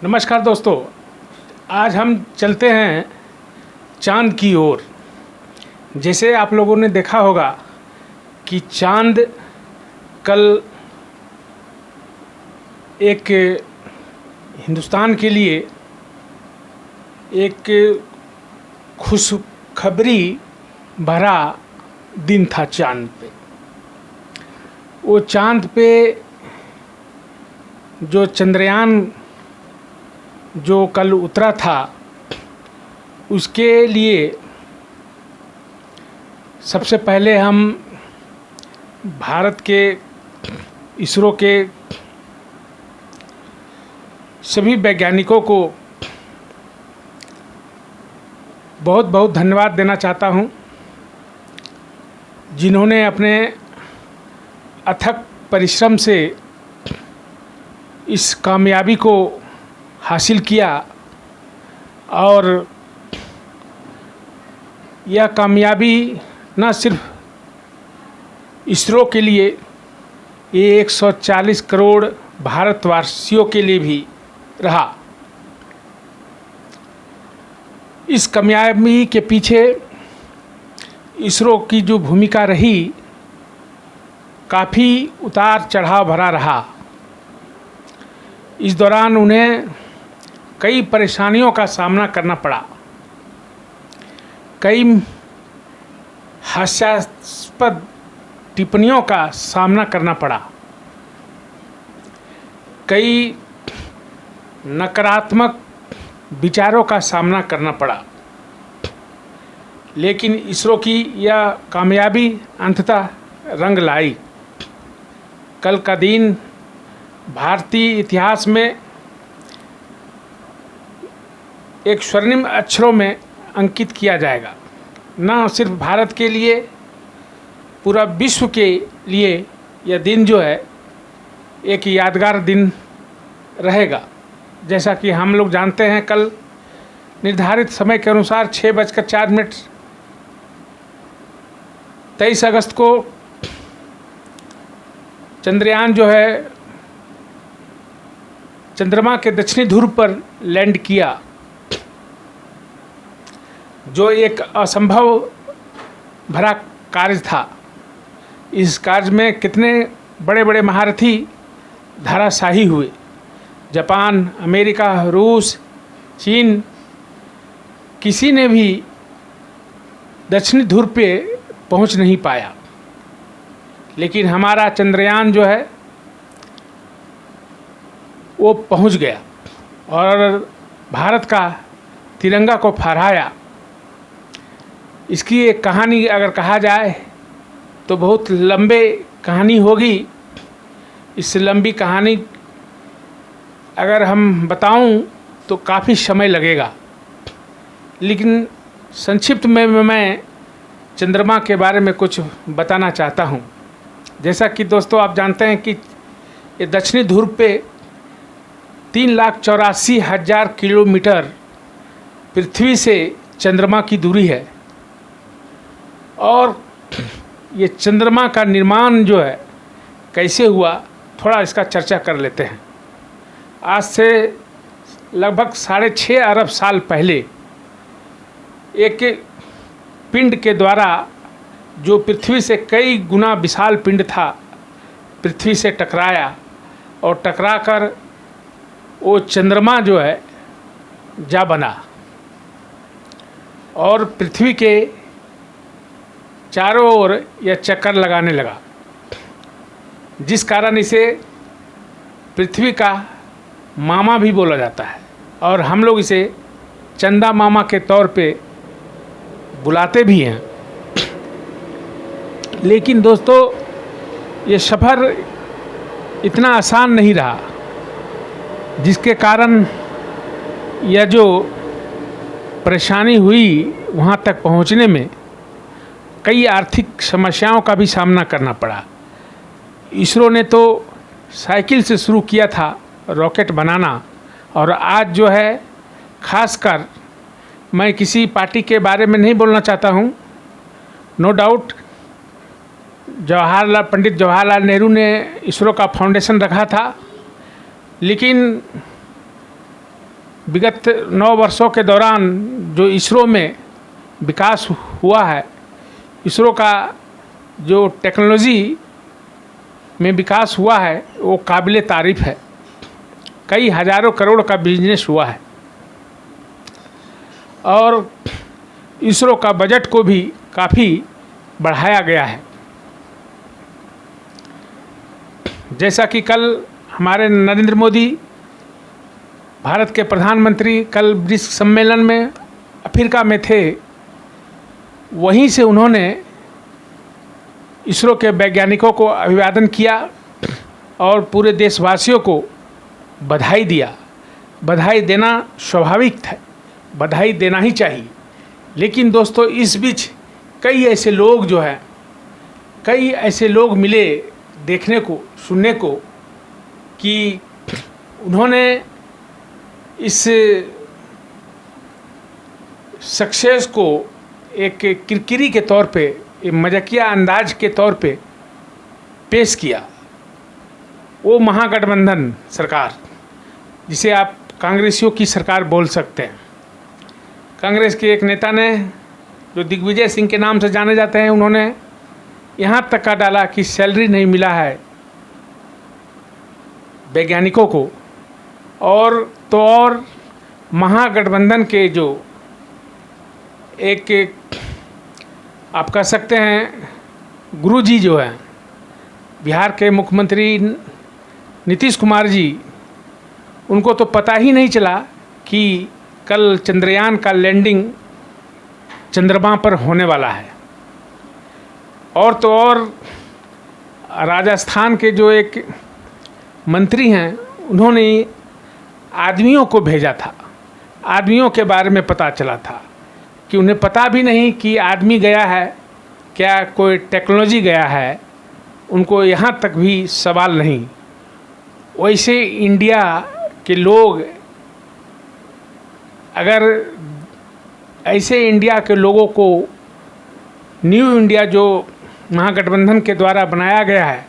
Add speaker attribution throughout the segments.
Speaker 1: नमस्कार दोस्तों, आज हम चलते हैं चांद की ओर। जैसे आप लोगों ने देखा होगा कि चांद कल एक हिंदुस्तान के लिए एक खुशखबरी भरा दिन था। चांद पे, वो चांद पे जो चंद्रयान जो कल उतरा था, उसके लिए सबसे पहले हम भारत के इसरो के सभी वैज्ञानिकों को बहुत बहुत धन्यवाद देना चाहता हूं, जिन्होंने अपने अथक परिश्रम से इस कामयाबी को हासिल किया। और यह कामयाबी न सिर्फ इसरो के लिए, ये 140 करोड़ भारतवासियों के लिए भी रहा। इस कामयाबी के पीछे इसरो की जो भूमिका रही, काफ़ी उतार चढ़ाव भरा रहा। इस दौरान उन्हें कई परेशानियों का सामना करना पड़ा, कई हास्यास्पद टिप्पणियों का सामना करना पड़ा, कई नकारात्मक विचारों का सामना करना पड़ा। लेकिन इसरो की यह कामयाबी अंततः रंग लाई। कल का दिन भारतीय इतिहास में एक स्वर्णिम अक्षरों में अंकित किया जाएगा। न सिर्फ भारत के लिए, पूरा विश्व के लिए यह दिन जो है एक यादगार दिन रहेगा। जैसा कि हम लोग जानते हैं, कल निर्धारित समय के अनुसार 6:04 23 अगस्त को चंद्रयान जो है चंद्रमा के दक्षिणी ध्रुव पर लैंड किया, जो एक असंभव भरा कार्य था। इस कार्य में कितने बड़े बड़े महारथी धराशायी हुए। जापान, अमेरिका, रूस, चीन, किसी ने भी दक्षिणी ध्रुव पे पहुंच नहीं पाया। लेकिन हमारा चंद्रयान जो है वो पहुंच गया और भारत का तिरंगा को फहराया। इसकी एक कहानी अगर कहा जाए तो बहुत लंबे कहानी होगी। इस लंबी कहानी अगर हम बताऊं तो काफ़ी समय लगेगा, लेकिन संक्षिप्त में मैं चंद्रमा के बारे में कुछ बताना चाहता हूं। जैसा कि दोस्तों आप जानते हैं कि ये दक्षिणी ध्रुव पे 3,84,000 किलोमीटर पृथ्वी से चंद्रमा की दूरी है। और ये चंद्रमा का निर्माण जो है कैसे हुआ, थोड़ा इसका चर्चा कर लेते हैं। आज से लगभग 6.5 अरब साल पहले एक पिंड के द्वारा, जो पृथ्वी से कई गुना विशाल पिंड था, पृथ्वी से टकराया और टकराकर वो चंद्रमा जो है जा बना और पृथ्वी के चारों ओर यह चक्कर लगाने लगा, जिस कारण इसे पृथ्वी का मामा भी बोला जाता है और हम लोग इसे चंदा मामा के तौर पे बुलाते भी हैं। लेकिन दोस्तों, ये सफ़र इतना आसान नहीं रहा, जिसके कारण यह जो परेशानी हुई वहाँ तक पहुँचने में, कई आर्थिक समस्याओं का भी सामना करना पड़ा। इसरो ने तो साइकिल से शुरू किया था रॉकेट बनाना, और आज जो है खासकर, मैं किसी पार्टी के बारे में नहीं बोलना चाहता हूँ, नो डाउट पंडित जवाहरलाल नेहरू ने इसरो का फाउंडेशन रखा था, लेकिन विगत 9 वर्षों के दौरान जो इसरो में विकास हुआ है, इसरो का जो टेक्नोलॉजी में विकास हुआ है वो काबिले तारीफ़ है। कई हज़ारों करोड़ का बिजनेस हुआ है और इसरो का बजट को भी काफ़ी बढ़ाया गया है। जैसा कि कल हमारे नरेंद्र मोदी भारत के प्रधानमंत्री कल ब्रिक्स सम्मेलन में अफ्रीका में थे, वहीं से उन्होंने इसरो के वैज्ञानिकों को अभिवादन किया और पूरे देशवासियों को बधाई दिया। बधाई देना स्वाभाविक था, बधाई देना ही चाहिए। लेकिन दोस्तों, इस बीच कई ऐसे लोग जो हैं, कई ऐसे लोग मिले देखने को, सुनने को कि उन्होंने इस सक्सेस को एक किरकिरी के तौर पे, एक मजाकिया अंदाज के तौर पे पेश किया। वो महागठबंधन सरकार, जिसे आप कांग्रेसियों की सरकार बोल सकते हैं, कांग्रेस के एक नेता ने, जो दिग्विजय सिंह के नाम से जाने जाते हैं, उन्होंने यहाँ तक का डाला कि सैलरी नहीं मिला है वैज्ञानिकों को। और तो और महागठबंधन के जो एक आप कह सकते हैं गुरुजी जो हैं, बिहार के मुख्यमंत्री नीतीश कुमार जी, उनको तो पता ही नहीं चला कि कल चंद्रयान का लैंडिंग चंद्रमा पर होने वाला है। और तो और राजस्थान के जो एक मंत्री हैं, उन्होंने आदमियों को भेजा था, आदमियों के बारे में पता चला था कि उन्हें पता भी नहीं कि आदमी गया है, क्या कोई टेक्नोलॉजी गया है, उनको यहाँ तक भी सवाल नहीं। वैसे इंडिया के लोग, अगर ऐसे इंडिया के लोगों को न्यू इंडिया जो महागठबंधन के द्वारा बनाया गया है,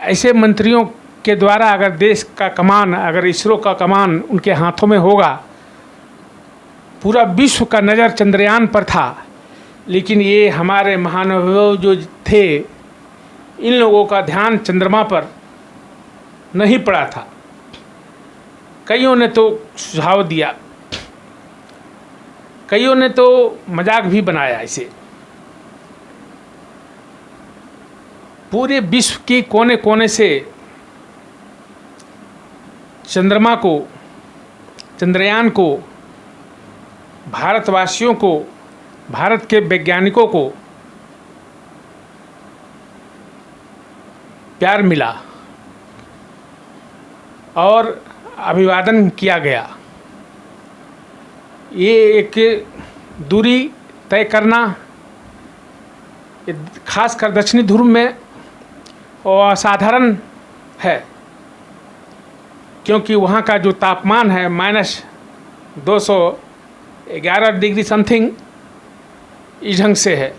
Speaker 1: ऐसे मंत्रियों के द्वारा अगर देश का कमान, अगर इसरो का कमान उनके हाथों में होगा, पूरा विश्व का नज़र चंद्रयान पर था, लेकिन ये हमारे महानुभाव जो थे, इन लोगों का ध्यान चंद्रमा पर नहीं पड़ा था। कईयों ने तो सुझाव दिया, कईयों ने तो मजाक भी बनाया इसे। पूरे विश्व के कोने कोने से चंद्रमा को, चंद्रयान को, भारतवासियों को, भारत के वैज्ञानिकों को प्यार मिला और अभिवादन किया गया। ये एक दूरी तय करना, खासकर दक्षिणी ध्रुव में और असाधारण है, क्योंकि वहाँ का जो तापमान है -211 डिग्री समथिंग, इस ढंग से है।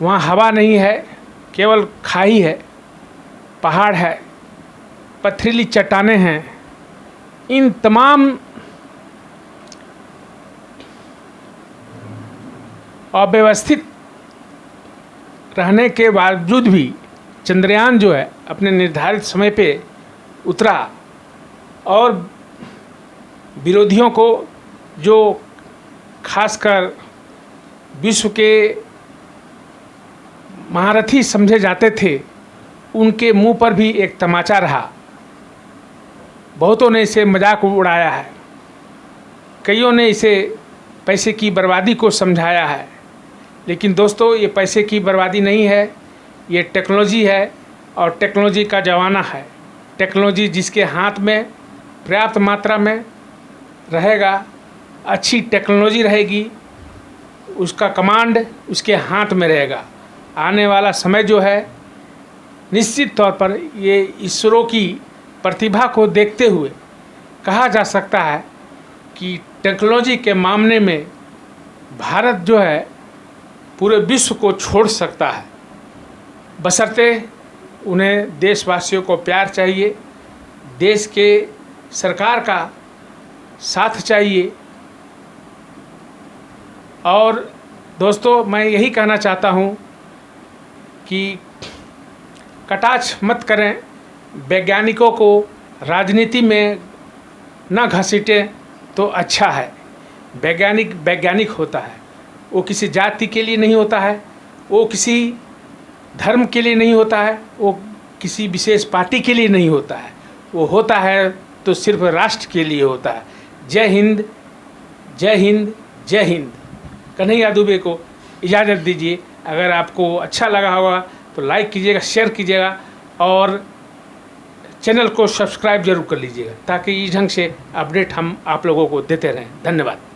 Speaker 1: वहाँ हवा नहीं है, केवल खाई है, पहाड़ है, पथरीली चट्टानें हैं। इन तमाम अव्यवस्थित रहने के बावजूद भी चंद्रयान जो है अपने निर्धारित समय पे उतरा और विरोधियों को, जो खासकर विश्व के महारथी समझे जाते थे, उनके मुंह पर भी एक तमाचा रहा। बहुतों ने इसे मजाक उड़ाया है, कईयों ने इसे पैसे की बर्बादी को समझाया है। लेकिन दोस्तों, ये पैसे की बर्बादी नहीं है, ये टेक्नोलॉजी है और टेक्नोलॉजी का ज़माना है। टेक्नोलॉजी जिसके हाथ में पर्याप्त मात्रा में रहेगा, अच्छी टेक्नोलॉजी रहेगी, उसका कमांड उसके हाथ में रहेगा। आने वाला समय जो है, निश्चित तौर पर ये इसरो की प्रतिभा को देखते हुए कहा जा सकता है कि टेक्नोलॉजी के मामले में भारत जो है पूरे विश्व को छोड़ सकता है, बशर्ते उन्हें देशवासियों को प्यार चाहिए, देश के सरकार का साथ चाहिए। और दोस्तों, मैं यही कहना चाहता हूँ कि कटाक्ष मत करें, वैज्ञानिकों को राजनीति में न घसीटें तो अच्छा है। वैज्ञानिक होता है, वो किसी जाति के लिए नहीं होता है, वो किसी धर्म के लिए नहीं होता है, वो किसी विशेष पार्टी के लिए नहीं होता है, वो होता है तो सिर्फ राष्ट्र के लिए होता है। जय हिंद, जय हिंद, जय हिंद। कन्हैया दुबे को इजाज़त दीजिए। अगर आपको अच्छा लगा होगा तो लाइक कीजिएगा, शेयर कीजिएगा और चैनल को सब्सक्राइब जरूर कर लीजिएगा, ताकि इस ढंग से अपडेट हम आप लोगों को देते रहें। धन्यवाद।